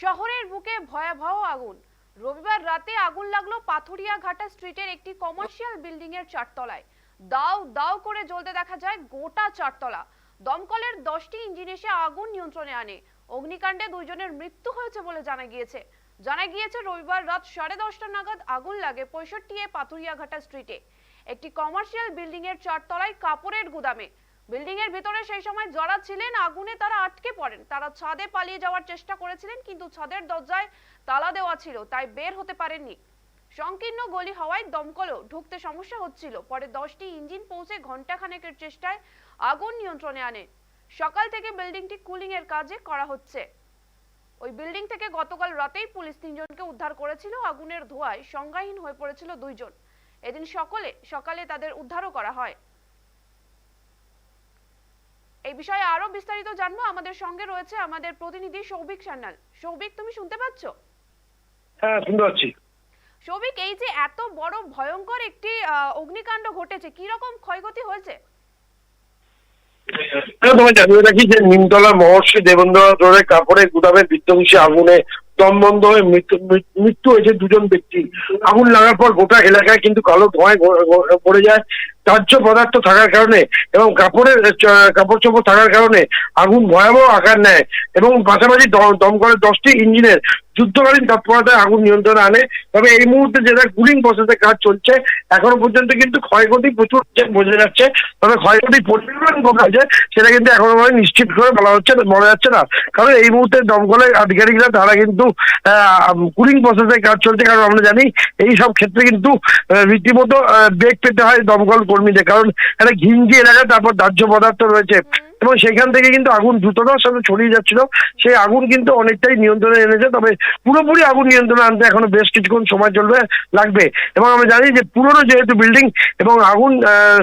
শহরের বুকে ভয়াবহ আগুন। রবিবার রাতে আগুন লাগলো পাথুরিয়াঘাটা স্ট্রিটের একটি কমার্শিয়াল বিল্ডিং এর চারতলায়। দাউ দাউ করে জ্বলতে দেখা যায় গোটা চারতলা। দমকলের 10টি ইঞ্জিন এসে আগুন নিয়ন্ত্রণে আনে। অগ্নিকাণ্ডে 2 জনের মৃত্যু হয়েছে বলে জানা গিয়েছে রবিবার রাত 10:30 নাগাদ আগুন লাগে 65 পাথুরিয়াঘাটা স্ট্রিটে একটি কমার্শিয়াল বিল্ডিং এর চারতলায় কাপড়ের গুদামে। বিল্ডিং এর ভিতরে সেই সময় যারা ছিলেন আগুনে তারা আটকে পড়েন। তারা ছাদে পালিয়ে যাওয়ার চেষ্টা করেছিলেন, কিন্তু ছাদের দরজায় তালা দেওয়া ছিল, তাই বের হতে পারেননি। সংকীর্ণ গলি হওয়ায় দমকলও ঢুকতে সমস্যা হচ্ছিল। পরে 10টি ইঞ্জিন পৌঁছে ঘন্টাখানেকের চেষ্টায় আগুন নিয়ন্ত্রণে আনে। সকাল থেকে বিল্ডিংটি কুলিং এর কাজে করা হচ্ছে। ওই বিল্ডিং থেকে গতকাল রাতেই পুলিশ 3 জনকে উদ্ধার করেছিল। আগুনের ধোঁয়ায় সংজ্ঞাহীন হয়ে পড়েছিল 2 জন। এদিন সকালে তাদের উদ্ধারও করা হয়। এই বিষয়ে আরো বিস্তারিত জানবো। আমাদের সঙ্গে রয়েছে আমাদের প্রতিনিধি সৌভিক সান্যাল। সৌভিক, তুমি শুনতে পাচ্ছ? হ্যাঁ, শুনতে পাচ্ছি। সৌভিক, এই যে এত বড় ভয়ঙ্কর একটি অগ্নিকাণ্ড ঘটেছে, কি রকম ক্ষয়ক্ষতি হয়েছে? তোমায় জানিয়ে রাখি যে নিমতলা মহর্ষি দেবেন্দ্র রোডের কাপড়ের গুদামে বিধ্বংসী আগুনে দম বন্ধ হয়ে মৃত্যু হয়েছে 2 জন ব্যক্তি। আগুন লাগার পর গোটা এলাকায় কিন্তু কালো ধোঁয়ায় পড়ে যায়। দাহ্য পদার্থ থাকার কারণে এবং কাপড় চোপড় থাকার কারণে আগুন ভয়াবহ আকার নেয় এবং পাশাপাশি দমকলের 10টি ইঞ্জিনের যুদ্ধকালীন তৎপরতায় আগুন নিয়ন্ত্রণে আনে। তবে এই মুহূর্তে যেটা কুলিং প্রসেসের কাজ চলছে, এখনো পর্যন্ত কিন্তু ক্ষয়ক্ষতি প্রচুর বোঝা যাচ্ছে। তবে ক্ষয়ক্ষতির পরিমাণ কত আছে সেটা কিন্তু এখনো নিশ্চিত করে বলা যাচ্ছে না, কারণ এই মুহূর্তে দমকলের আধিকারিকরা তারা কিন্তু কুলিং প্রসেসের কাজ চলছে। কারণ আমরা জানি এই সব ক্ষেত্রে কিন্তু রীতিমতো বেগ পেতে হয় দমকল কর্মীদের, কারণ একটা ঘিঞ্জি এলাকা, তারপর দাহ্য পদার্থ রয়েছে এবং সেখান থেকে কিন্তু আগুন দ্রুততার সাথে ছড়িয়ে যাচ্ছিল। সেই আগুন কিন্তু অনেকটাই নিয়ন্ত্রণে এনেছে। তবে পুরোপুরি আগুন নিয়ন্ত্রণে আনতে এখনো বেশ কিছুক্ষণ সময় লাগবে। এবং আমরা জানি যে পুরোনো যেহেতু বিল্ডিং এবং আগুন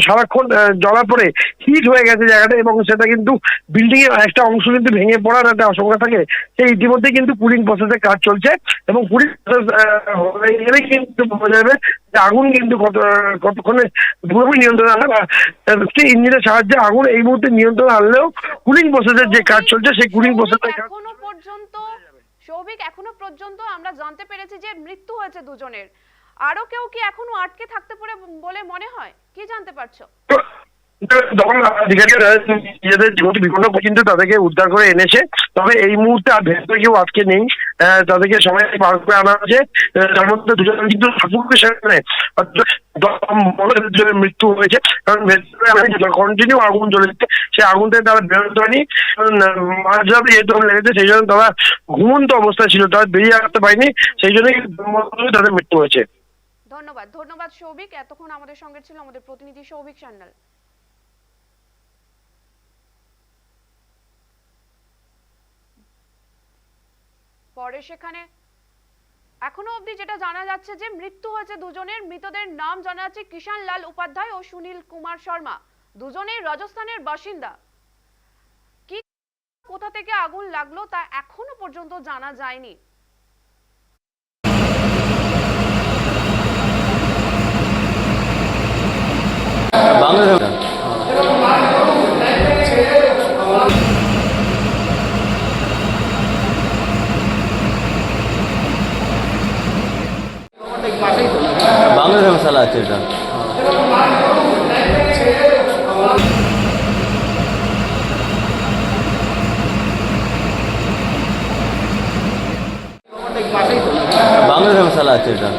সারাক্ষণ জ্বলার পরে হিট হয়ে গেছে জায়গাটা, এবং সেটা কিন্তু বিল্ডিং এর একটা অংশ কিন্তু ভেঙে পড়ার একটা আশঙ্কা থাকে। সেই ইতিমধ্যে কিন্তু কুলিং প্রসেসের কাজ চলছে এবং কুলিং প্রসেস হয়ে গেলেই কিন্তু বোঝা যাবে যে আগুন কিন্তু কতক্ষণে পুরোপুরি নিয়ন্ত্রণে আনবে। ইঞ্জিনের সাহায্যে আগুন এই মুহূর্তে নিয়ন্ত্রণে আনলেও কুলিং প্রসেসের যে কাজ চলছে সেই কুলিং প্রসেসের এখনো পর্যন্ত সৌভিক, এখনো পর্যন্ত আমরা জানতে পেরেছি যে মৃত্যু হয়েছে 2 জনের। আরো কেউ কি এখনো আটকে থাকতে পারে বলে মনে হয়? কি জানতে পারছো? আধিকারিকরা নিজেদের জীবনটি বিপন্ন পর্যন্ত তাদেরকে উদ্ধার করে এনেছে। তবে এই মুহূর্তে আর ভেতরে কেউ আটকে নেই, তাদেরকে সবাই বার করে আনা হয়েছে। তার মধ্যে 2 জন কিন্তু সেখানে মৃত্যু হয়েছে, কারণ ভেতরে কন্টিনিউ আগুন জ্বলেছে। সেই আগুন থেকে তারা বেরোতে পারেনি, মাঝরাতে যেহেতু লেগেছে সেই জন্য তারা ঘুমন্ত অবস্থায় ছিল, তারা বেরিয়ে আসতে পারেনি। সেই জন্যই তাদের মৃত্যু হয়েছে। ধন্যবাদ সৌভিক। এতক্ষণ আমাদের সঙ্গে ছিল আমাদের প্রতিনিধি সৌভিক সান্যাল। পরে সেখানে এখনো অবধি যেটা জানা যাচ্ছে যে মৃত্যু হয়েছে 2 জনের। মৃতদের নাম জানা যাচ্ছে কিষান লাল উপাধ্যায় ও সুনীল কুমার শর্মা। 2 জনেই রাজস্থানের বাসিন্দা। কি কোথা থেকে আগুন লাগলো তা এখনো পর্যন্ত জানা যায়নি। বাংলাদেশের মশলা আছে এটা। বাংলাদেশের মশলা আছে এটা।